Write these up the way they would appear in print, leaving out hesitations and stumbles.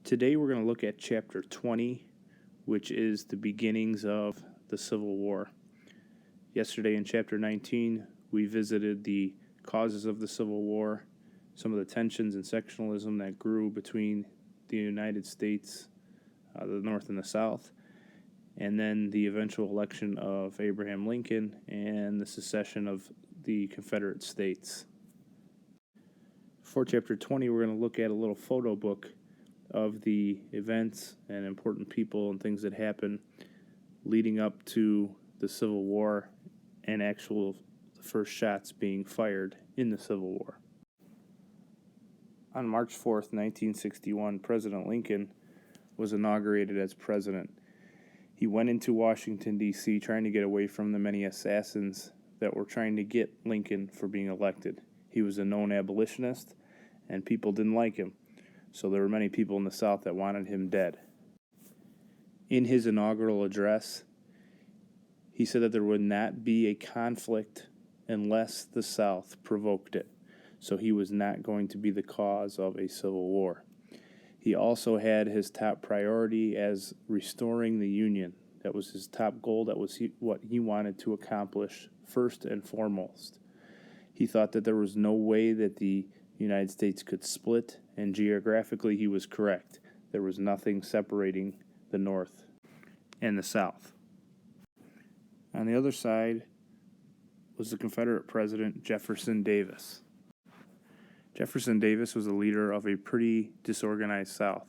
Today we're going to look at Chapter 20, which is the beginnings of the Civil War. Yesterday in Chapter 19, we visited the causes of the Civil War, some of the tensions and sectionalism that grew between the United States, the North and the South, and then the eventual election of Abraham Lincoln and the secession of the Confederate States. For Chapter 20, we're going to look at a little photo book of the events and important people and things that happened leading up to the Civil War and the first shots being fired in the Civil War. On March 4th, 1961, President Lincoln was inaugurated as president. He went into Washington, D.C., trying to get away from the many assassins that were trying to get Lincoln for being elected. He was a known abolitionist, and people didn't like him. So there were many people in the South that wanted him dead. In his inaugural address, he said that there would not be a conflict unless the South provoked it. So he was not going to be the cause of a civil war. He also had his top priority as restoring the Union. That was his top goal. That was what he wanted to accomplish first and foremost. He thought that there was no way that the United States could split, and geographically he was correct. There was nothing separating the North and the South. On the other side was the Confederate President Jefferson Davis. Jefferson Davis was a leader of a pretty disorganized South.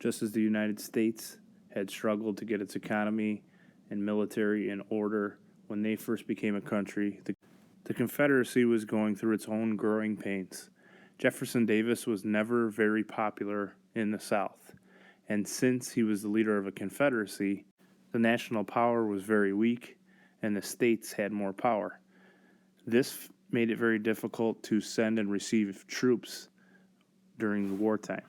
Just as the United States had struggled to get its economy and military in order when they first became a country, the Confederacy was going through its own growing pains. Jefferson Davis was never very popular in the South, and since he was the leader of a confederacy, the national power was very weak, and the states had more power. This made it very difficult to send and receive troops during the wartime.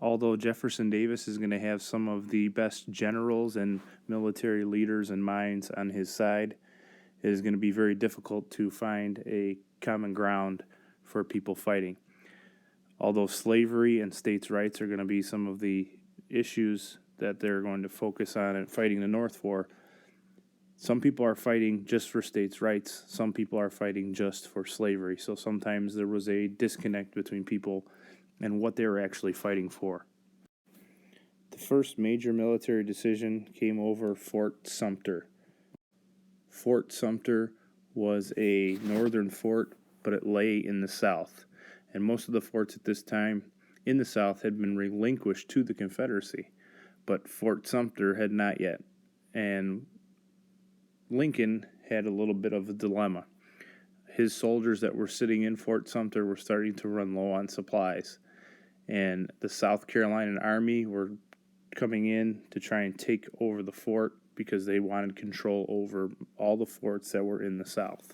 Although Jefferson Davis is going to have some of the best generals and military leaders and minds on his side, it is going to be very difficult to find a common ground for people fighting. Although slavery and states' rights are going to be some of the issues that they're going to focus on and fighting the North for, some people are fighting just for states' rights. Some people are fighting just for slavery. So sometimes there was a disconnect between people and what they were actually fighting for. The first major military decision came over Fort Sumter. Fort Sumter was a northern fort, but it lay in the South. And most of the forts at this time in the South had been relinquished to the Confederacy, but Fort Sumter had not yet. And Lincoln had a little bit of a dilemma. His soldiers that were sitting in Fort Sumter were starting to run low on supplies, and the South Carolina Army were coming in to try and take over the fort because they wanted control over all the forts that were in the South.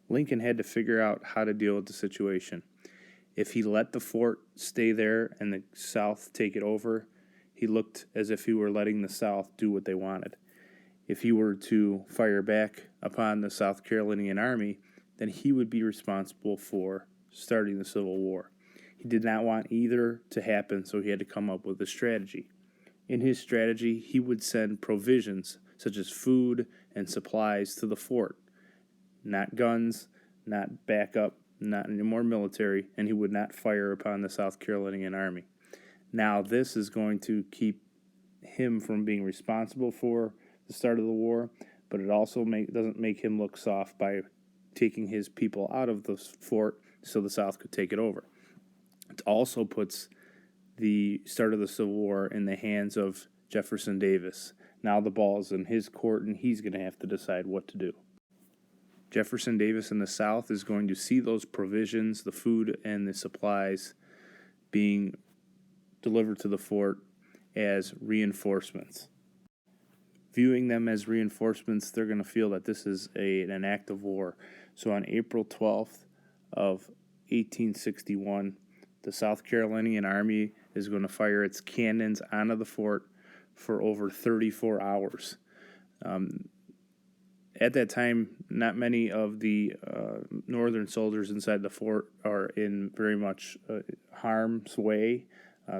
Lincoln had to figure out how to deal with the situation. If he let the fort stay there and the South take it over, he looked as if he were letting the South do what they wanted. If he were to fire back upon the South Carolinian Army, then he would be responsible for starting the Civil War. He did not want either to happen, so he had to come up with a strategy. In his strategy, he would send provisions such as food and supplies to the fort. Not guns, not backup, not any more military, and he would not fire upon the South Carolinian Army. Now, this is going to keep him from being responsible for the start of the war, but it also doesn't make him look soft by taking his people out of the fort so the South could take it over. It also puts the start of the Civil War in the hands of Jefferson Davis. Now the ball's in his court, and he's going to have to decide what to do. Jefferson Davis in the South is going to see those provisions, the food and the supplies, being delivered to the fort as reinforcements. Viewing them as reinforcements, they're going to feel that this is an act of war. So on April 12th of 1861, the South Carolinian Army is going to fire its cannons onto the fort for over 34 hours. At that time, not many of the northern soldiers inside the fort are in very much harm's way.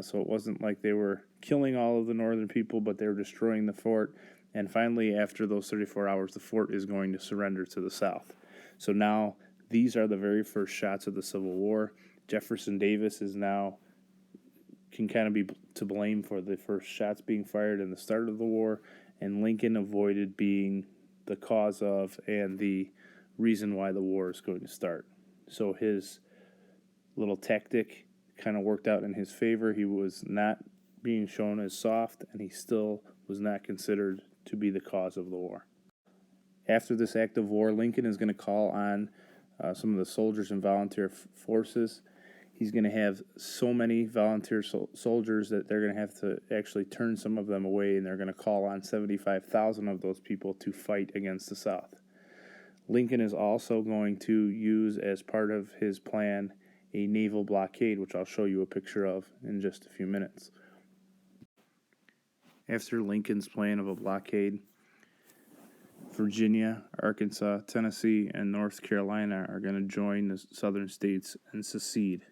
So it wasn't like they were killing all of the northern people, but they were destroying the fort. And finally, after those 34 hours, the fort is going to surrender to the South. So now these are the very first shots of the Civil War. Jefferson Davis is now can kind of be to blame for the first shots being fired in the start of the war, and Lincoln avoided being the cause of and the reason why the war is going to start. So his little tactic kind of worked out in his favor. He was not being shown as soft, and he still was not considered to be the cause of the war. After this act of war, Lincoln is going to call on some of the soldiers and volunteer forces. He's going to have so many volunteer soldiers that they're going to have to actually turn some of them away, and they're going to call on 75,000 of those people to fight against the South. Lincoln is also going to use, as part of his plan, a naval blockade, which I'll show you a picture of in just a few minutes. After Lincoln's plan of a blockade, Virginia, Arkansas, Tennessee, and North Carolina are going to join the southern states and secede.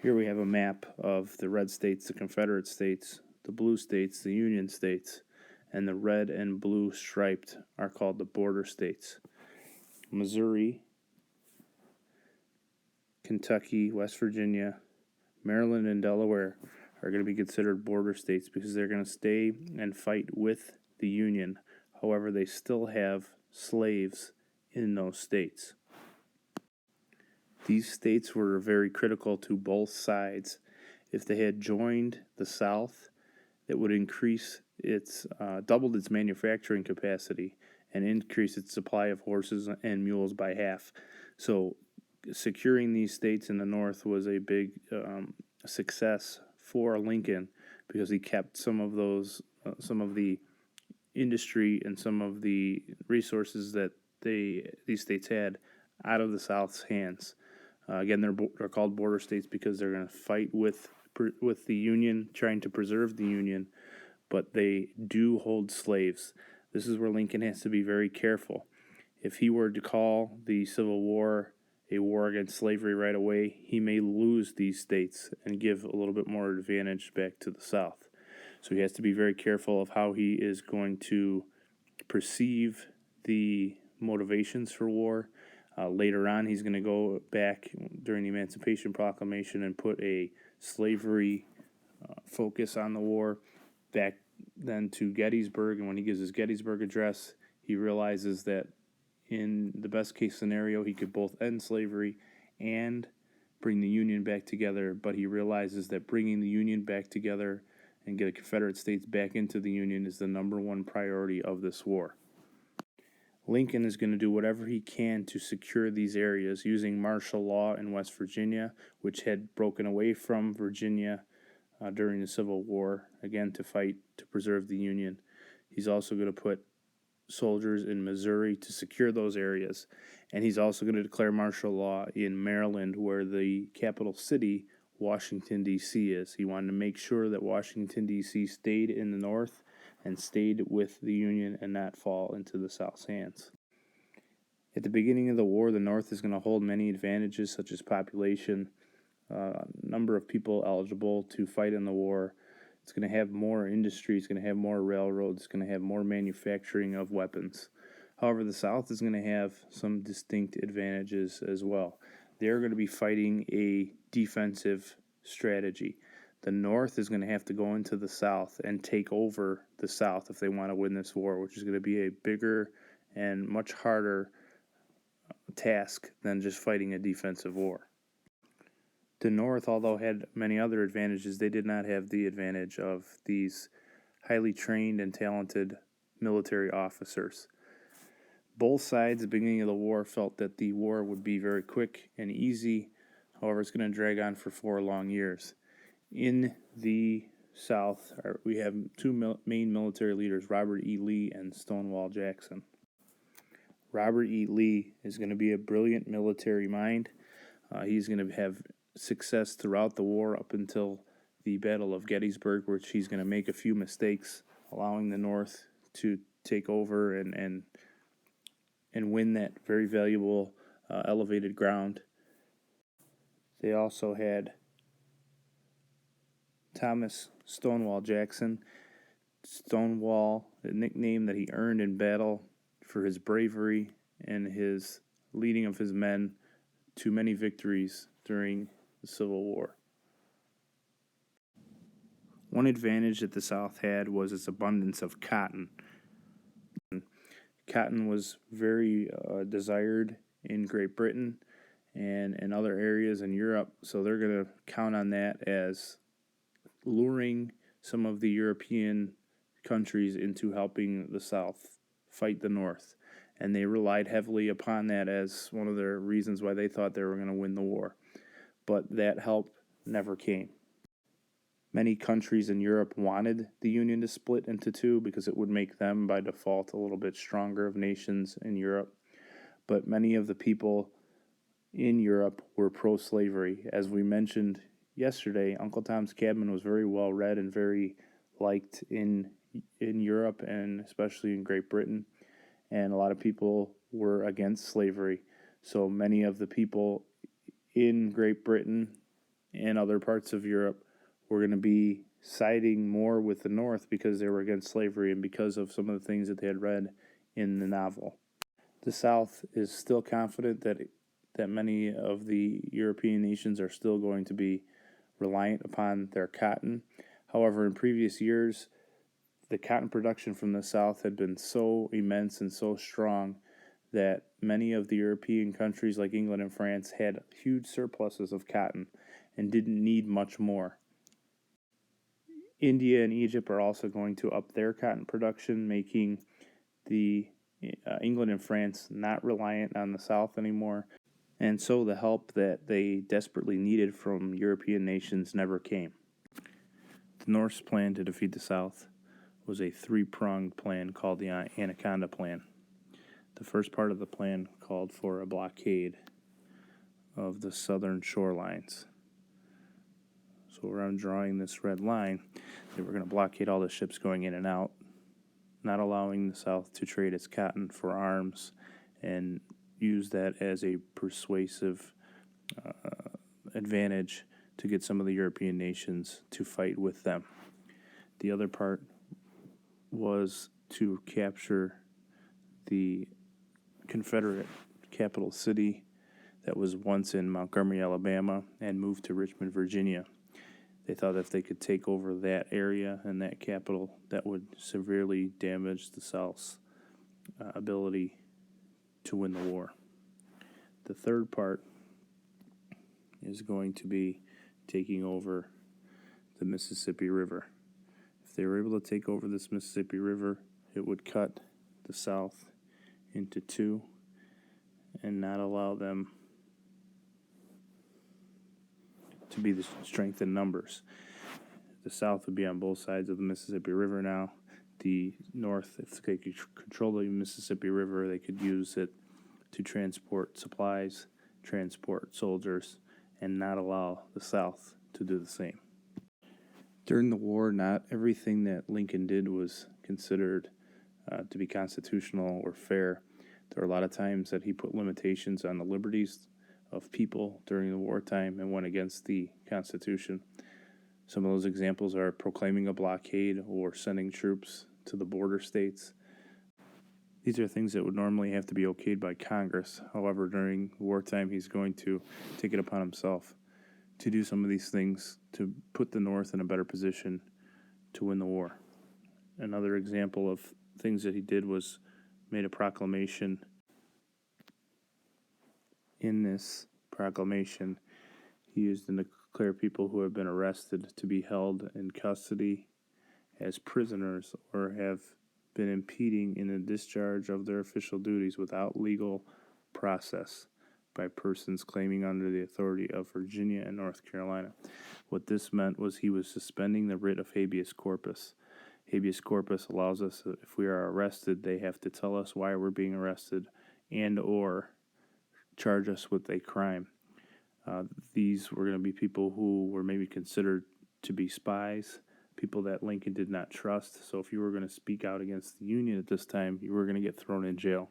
Here we have a map of the red states, the Confederate states, the blue states, the Union states, and the red and blue striped are called the border states. Missouri, Kentucky, West Virginia, Maryland, and Delaware are going to be considered border states because they're going to stay and fight with the Union. However, they still have slaves in those states. These states were very critical to both sides. If they had joined the South, it would increase doubled its manufacturing capacity and increase its supply of horses and mules by half. So securing these states in the North was a big success for Lincoln because he kept some of the industry and some of the resources that these states had out of the South's hands. Again, they're called border states because they're going to fight with the Union, trying to preserve the Union, but they do hold slaves. This is where Lincoln has to be very careful. If he were to call the Civil War a war against slavery right away, he may lose these states and give a little bit more advantage back to the South. So he has to be very careful of how he is going to perceive the motivations for war. Later on, he's going to go back during the Emancipation Proclamation and put a slavery focus on the war. Back then to Gettysburg, and when he gives his Gettysburg address, he realizes that in the best case scenario, he could both end slavery and bring the Union back together, but he realizes that bringing the Union back together and get the Confederate States back into the Union is the number one priority of this war. Lincoln is going to do whatever he can to secure these areas using martial law in West Virginia, which had broken away from Virginia during the Civil War, again to fight to preserve the Union. He's also going to put soldiers in Missouri to secure those areas, and he's also going to declare martial law in Maryland, where the capital city, Washington, D.C. is. He wanted to make sure that Washington, D.C. stayed in the North and stayed with the Union and not fall into the South's hands. At the beginning of the war, the North is going to hold many advantages such as population, number of people eligible to fight in the war. It's going to have more industry, it's going to have more railroads, it's going to have more manufacturing of weapons. However, the South is going to have some distinct advantages as well. They're going to be fighting a defensive strategy. The North is going to have to go into the South and take over the South if they want to win this war, which is going to be a bigger and much harder task than just fighting a defensive war. The North, although had many other advantages, they did not have the advantage of these highly trained and talented military officers. Both sides at the beginning of the war felt that the war would be very quick and easy. However, it's going to drag on for 4 long years. In the South, we have two main military leaders, Robert E. Lee and Stonewall Jackson. Robert E. Lee is going to be a brilliant military mind. He's going to have success throughout the war up until the Battle of Gettysburg, which he's going to make a few mistakes, allowing the North to take over and win that very valuable elevated ground. They also had Thomas Stonewall Jackson. Stonewall, a nickname that he earned in battle for his bravery and his leading of his men to many victories during the Civil War. One advantage that the South had was its abundance of cotton. Cotton was very desired in Great Britain and in other areas in Europe, so they're going to count on that as luring some of the European countries into helping the South fight the North. And they relied heavily upon that as one of their reasons why they thought they were going to win the war. But that help never came. Many countries in Europe wanted the Union to split into two because it would make them, by default, a little bit stronger of nations in Europe. But many of the people in Europe were pro-slavery. As we mentioned yesterday, Uncle Tom's Cabin was very well read and very liked in Europe and especially in Great Britain. And a lot of people were against slavery. So many of the people in Great Britain and other parts of Europe were going to be siding more with the North because they were against slavery and because of some of the things that they had read in the novel. The South is still confident that many of the European nations are still going to be reliant upon their cotton. However, in previous years, the cotton production from the South had been so immense and so strong that many of the European countries like England and France had huge surpluses of cotton and didn't need much more. India and Egypt are also going to up their cotton production, making the England and France not reliant on the South anymore. And so the help that they desperately needed from European nations never came. The North's plan to defeat the South was a three-pronged plan called the Anaconda Plan. The first part of the plan called for a blockade of the southern shorelines. So where I'm drawing this red line, they were going to blockade all the ships going in and out, not allowing the South to trade its cotton for arms, and use that as a persuasive advantage to get some of the European nations to fight with them. The other part was to capture the Confederate capital city that was once in Montgomery, Alabama, and move to Richmond, Virginia. They thought if they could take over that area and that capital, that would severely damage the South's ability to win the war. The third part is going to be taking over the Mississippi River. If they were able to take over this Mississippi River, it would cut the South into two and not allow them to be the strength in numbers. The South would be on both sides of the Mississippi River now. The North, if they could control the Mississippi River, they could use it to transport supplies, transport soldiers, and not allow the South to do the same. During the war, not everything that Lincoln did was considered to be constitutional or fair. There were a lot of times that he put limitations on the liberties of people during the wartime and went against the Constitution. Some of those examples are proclaiming a blockade or sending troops to the border states. These are things that would normally have to be okayed by Congress. However, during wartime, he's going to take it upon himself to do some of these things to put the North in a better position to win the war. Another example of things that he did was made a proclamation. In this proclamation, he used to declare people who have been arrested to be held in custody as prisoners or have been impeding in the discharge of their official duties without legal process by persons claiming under the authority of Virginia and North Carolina. What this meant was he was suspending the writ of habeas corpus. Habeas corpus allows us, if we are arrested, they have to tell us why we're being arrested and or charge us with a crime. These were going to be people who were maybe considered to be spies, people that Lincoln did not trust. So if you were going to speak out against the Union at this time, you were going to get thrown in jail.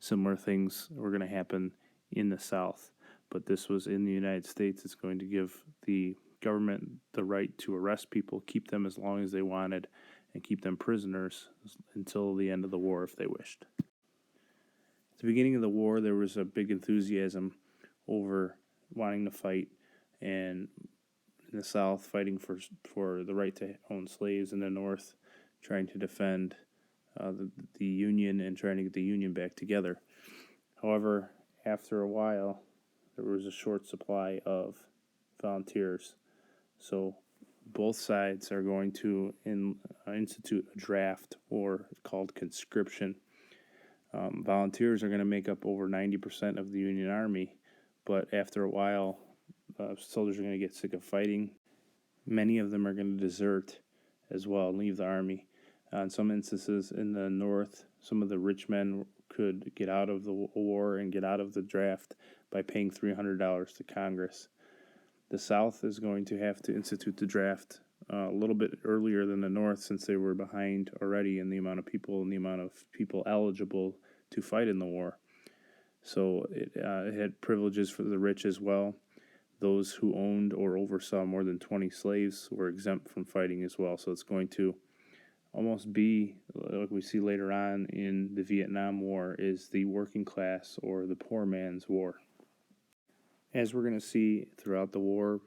Similar things were going to happen in the South, but this was in the United States. It's going to give the government the right to arrest people, keep them as long as they wanted, and keep them prisoners until the end of the war if they wished. At the beginning of the war, there was a big enthusiasm over wanting to fight, and in the South fighting for the right to own slaves, in the North trying to defend the Union and trying to get the Union back together. However, after a while, there was a short supply of volunteers. So both sides are going to institute a draft, or called conscription. Volunteers are going to make up over 90% of the Union Army, but after a while, soldiers are going to get sick of fighting. Many of them are going to desert as well and leave the Army. In some instances in the North, some of the rich men could get out of the war and get out of the draft by paying $300 to Congress. The South is going to have to institute the draft a little bit earlier than the North, since they were behind already in the amount of people and the amount of people eligible to fight in the war. So it had privileges for the rich as well. Those who owned or oversaw more than 20 slaves were exempt from fighting as well. So it's going to almost be, like we see later on in the Vietnam War, is the working class or the poor man's war. As we're going to see throughout the war,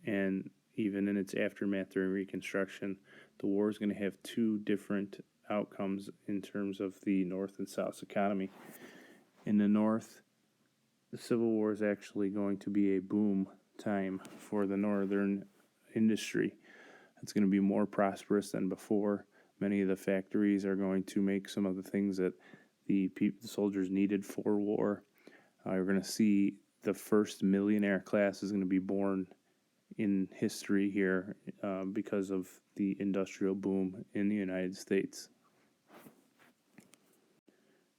and even in its aftermath during Reconstruction, the war is going to have two different outcomes in terms of the North and South's economy. In the North, the Civil War is actually going to be a boom time for the Northern industry. It's going to be more prosperous than before. Many of the factories are going to make some of the things that the soldiers needed for war. You're going to see the first millionaire class is going to be born in history here because of the industrial boom in the United States.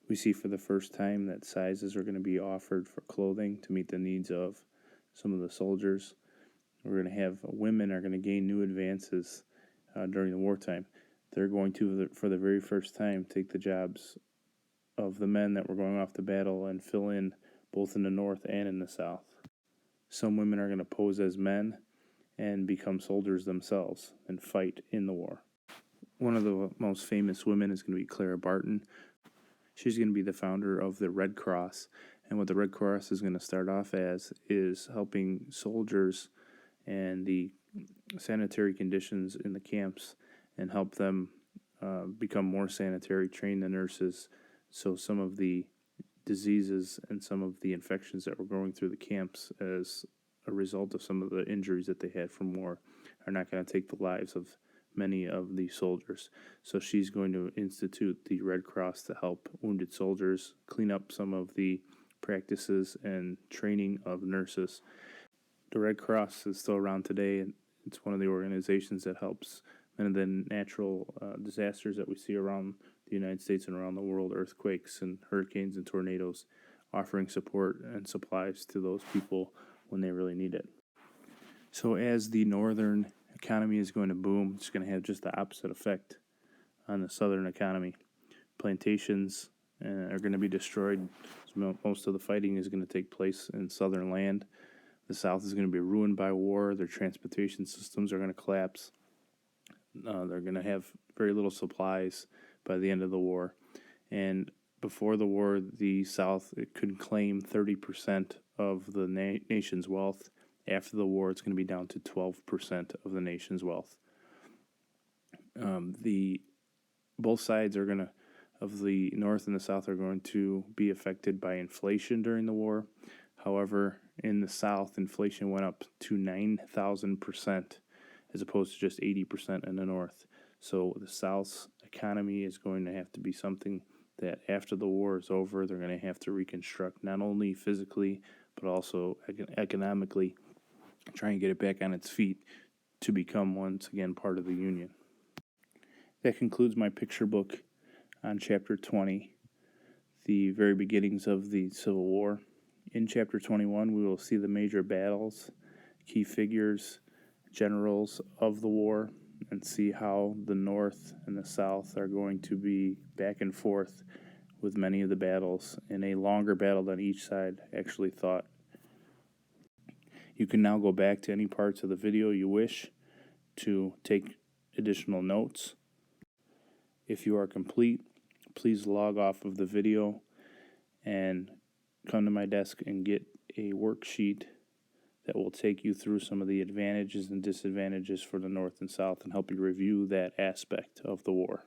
We see for the first time that sizes are going to be offered for clothing to meet the needs of some of the soldiers. We're going to have women are going to gain new advances during the wartime. They're going to, for the very first time, take the jobs of the men that were going off to battle and fill in both in the North and in the South. Some women are going to pose as men and become soldiers themselves and fight in the war. One of the most famous women is going to be Clara Barton. She's going to be the founder of the Red Cross, and what the Red Cross is going to start off as is helping soldiers and the sanitary conditions in the camps and help them become more sanitary, train the nurses, so some of the diseases and some of the infections that were going through the camps as a result of some of the injuries that they had from war are not going to take the lives of many of the soldiers. So she's going to institute the Red Cross to help wounded soldiers, clean up some of the practices and training of nurses. The Red Cross is still around today, and it's one of the organizations that helps many of the natural disasters that we see around the United States and around the world, earthquakes and hurricanes and tornadoes, offering support and supplies to those people when they really need it. So as the northern economy is going to boom, it's going to have just the opposite effect on the southern economy. Plantations are going to be destroyed. So most of the fighting is going to take place in southern land. The South is going to be ruined by war. Their transportation systems are going to collapse. They're going to have very little supplies by the end of the war. And before the war, the South could claim 30% of the nation's wealth. After the war, it's going to be down to 12% of the nation's wealth. Both sides are going to, of the North and the South, are going to be affected by inflation during the war. However, in the South, inflation went up to 9,000%, as opposed to just 80% in the North. So the South's economy is going to have to be something that after the war is over, they're going to have to reconstruct, not only physically, but also economically, try and get it back on its feet to become once again part of the Union. That concludes my picture book on Chapter 20, the very beginnings of the Civil War. In Chapter 21, we will see the major battles, key figures, generals of the war, and see how the North and the South are going to be back and forth with many of the battles, in a longer battle than each side actually thought. You can now go back to any parts of the video you wish to take additional notes. If you are complete, please log off of the video and come to my desk and get a worksheet that will take you through some of the advantages and disadvantages for the North and South and help you review that aspect of the war.